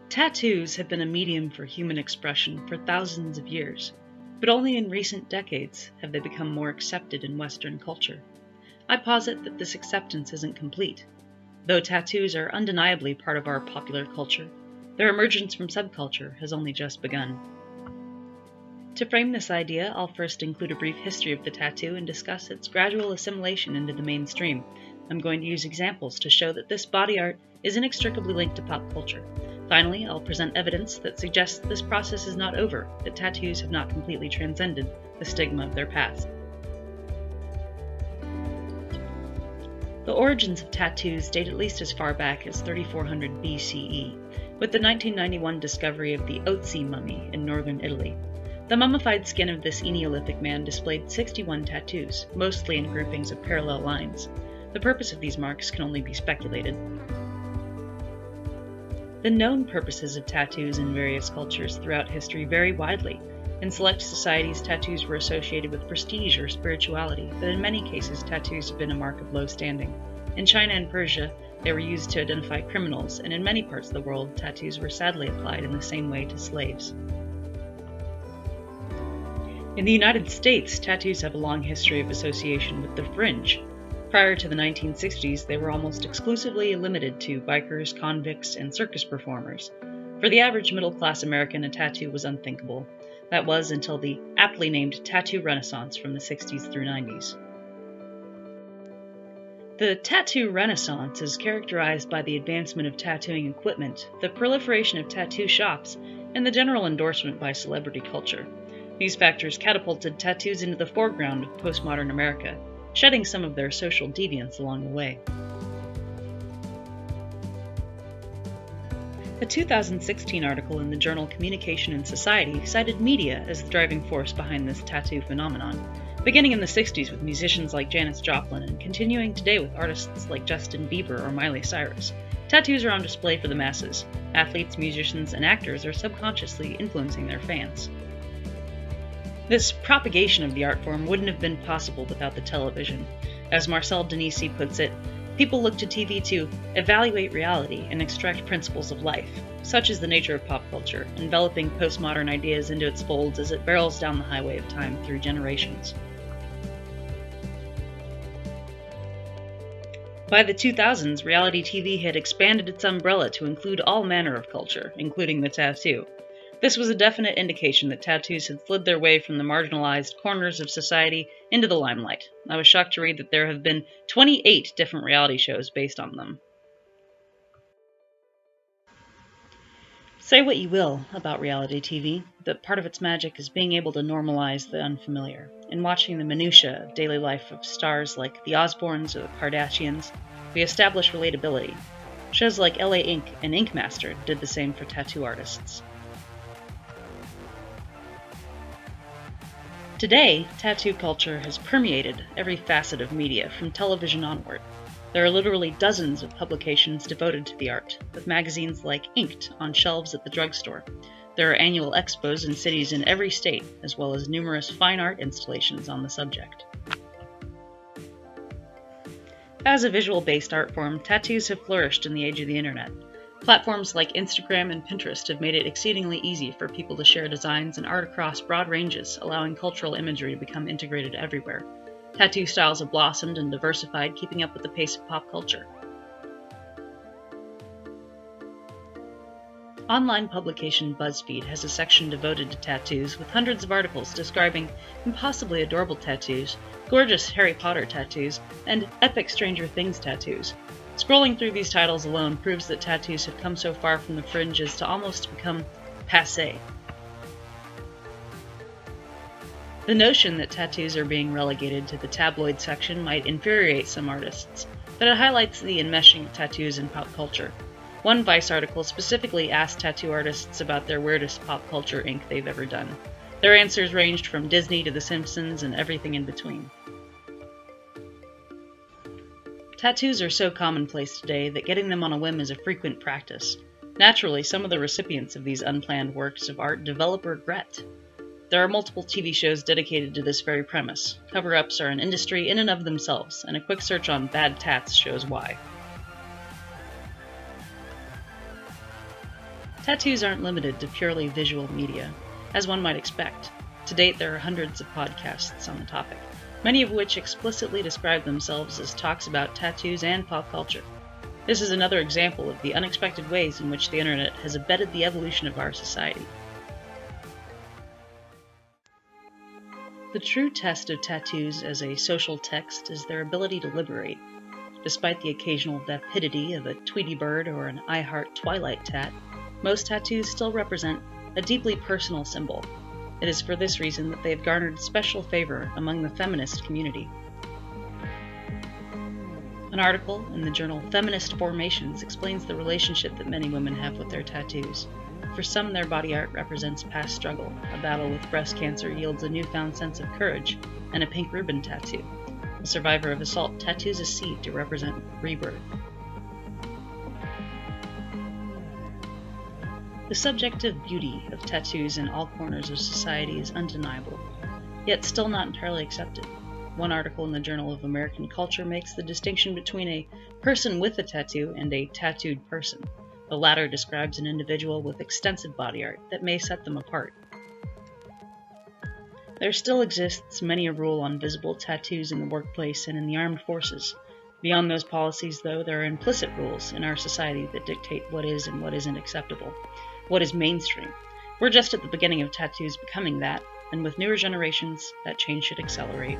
Tattoos have been a medium for human expression for thousands of years, but only in recent decades have they become more accepted in Western culture. I posit that this acceptance isn't complete. Though tattoos are undeniably part of our popular culture, their emergence from subculture has only just begun. To frame this idea, I'll first include a brief history of the tattoo and discuss its gradual assimilation into the mainstream. I'm going to use examples to show that this body art is inextricably linked to pop culture. Finally, I'll present evidence that suggests this process is not over, that tattoos have not completely transcended the stigma of their past. The origins of tattoos date at least as far back as 3400 BCE, with the 1991 discovery of the Otzi mummy in northern Italy. The mummified skin of this Neolithic man displayed 61 tattoos, mostly in groupings of parallel lines. The purpose of these marks can only be speculated. The known purposes of tattoos in various cultures throughout history vary widely. In select societies, tattoos were associated with prestige or spirituality, but in many cases, tattoos have been a mark of low standing. In China and Persia, they were used to identify criminals, and in many parts of the world, tattoos were sadly applied in the same way to slaves. In the United States, tattoos have a long history of association with the fringe. Prior to the 1960s, they were almost exclusively limited to bikers, convicts, and circus performers. For the average middle-class American, a tattoo was unthinkable. That was until the aptly named Tattoo Renaissance from the 60s through 90s. The Tattoo Renaissance is characterized by the advancement of tattooing equipment, the proliferation of tattoo shops, and the general endorsement by celebrity culture. These factors catapulted tattoos into the foreground of postmodern America, shedding some of their social deviance along the way. A 2016 article in the journal Communication and Society cited media as the driving force behind this tattoo phenomenon, beginning in the 60s with musicians like Janis Joplin and continuing today with artists like Justin Bieber or Miley Cyrus. Tattoos are on display for the masses. Athletes, musicians, and actors are subconsciously influencing their fans. This propagation of the art form wouldn't have been possible without the television. As Marcel Denisi puts it, people look to TV to evaluate reality and extract principles of life. Such is the nature of pop culture, enveloping postmodern ideas into its folds as it barrels down the highway of time through generations. By the 2000s, reality TV had expanded its umbrella to include all manner of culture, including the tattoo. This was a definite indication that tattoos had slid their way from the marginalized corners of society into the limelight. I was shocked to read that there have been 28 different reality shows based on them. Say what you will about reality TV, but part of its magic is being able to normalize the unfamiliar. In watching the minutiae of daily life of stars like the Osbournes or the Kardashians, we establish relatability. Shows like LA Ink and Ink Master did the same for tattoo artists. Today, tattoo culture has permeated every facet of media, from television onward. There are literally dozens of publications devoted to the art, with magazines like Inked on shelves at the drugstore. There are annual expos in cities in every state, as well as numerous fine art installations on the subject. As a visual-based art form, tattoos have flourished in the age of the internet. Platforms like Instagram and Pinterest have made it exceedingly easy for people to share designs and art across broad ranges, allowing cultural imagery to become integrated everywhere. Tattoo styles have blossomed and diversified, keeping up with the pace of pop culture. Online publication BuzzFeed has a section devoted to tattoos, with hundreds of articles describing impossibly adorable tattoos, gorgeous Harry Potter tattoos, and epic Stranger Things tattoos. Scrolling through these titles alone proves that tattoos have come so far from the fringe as to almost become passé. The notion that tattoos are being relegated to the tabloid section might infuriate some artists, but it highlights the enmeshing of tattoos in pop culture. One Vice article specifically asked tattoo artists about their weirdest pop culture ink they've ever done. Their answers ranged from Disney to The Simpsons and everything in between. Tattoos are so commonplace today that getting them on a whim is a frequent practice. Naturally, some of the recipients of these unplanned works of art develop regret. There are multiple TV shows dedicated to this very premise. Cover-ups are an industry in and of themselves, and a quick search on bad tats shows why. Tattoos aren't limited to purely visual media, as one might expect. To date, there are hundreds of podcasts on the topic, many of which explicitly describe themselves as talks about tattoos and pop culture. This is another example of the unexpected ways in which the internet has abetted the evolution of our society. The true test of tattoos as a social text is their ability to liberate. Despite the occasional vapidity of a Tweety Bird or an I Heart Twilight tat, most tattoos still represent a deeply personal symbol. It is for this reason that they have garnered special favor among the feminist community. An article in the journal Feminist Formations explains the relationship that many women have with their tattoos. For some, their body art represents past struggle. A battle with breast cancer yields a newfound sense of courage, and a pink ribbon tattoo. A survivor of assault tattoos a seed to represent rebirth. The subjective beauty of tattoos in all corners of society is undeniable, yet still not entirely accepted. One article in the Journal of American Culture makes the distinction between a person with a tattoo and a tattooed person. The latter describes an individual with extensive body art that may set them apart. There still exists many a rule on visible tattoos in the workplace and in the armed forces. Beyond those policies, though, there are implicit rules in our society that dictate what is and what isn't acceptable, what is mainstream. We're just at the beginning of tattoos becoming that, and with newer generations, that change should accelerate.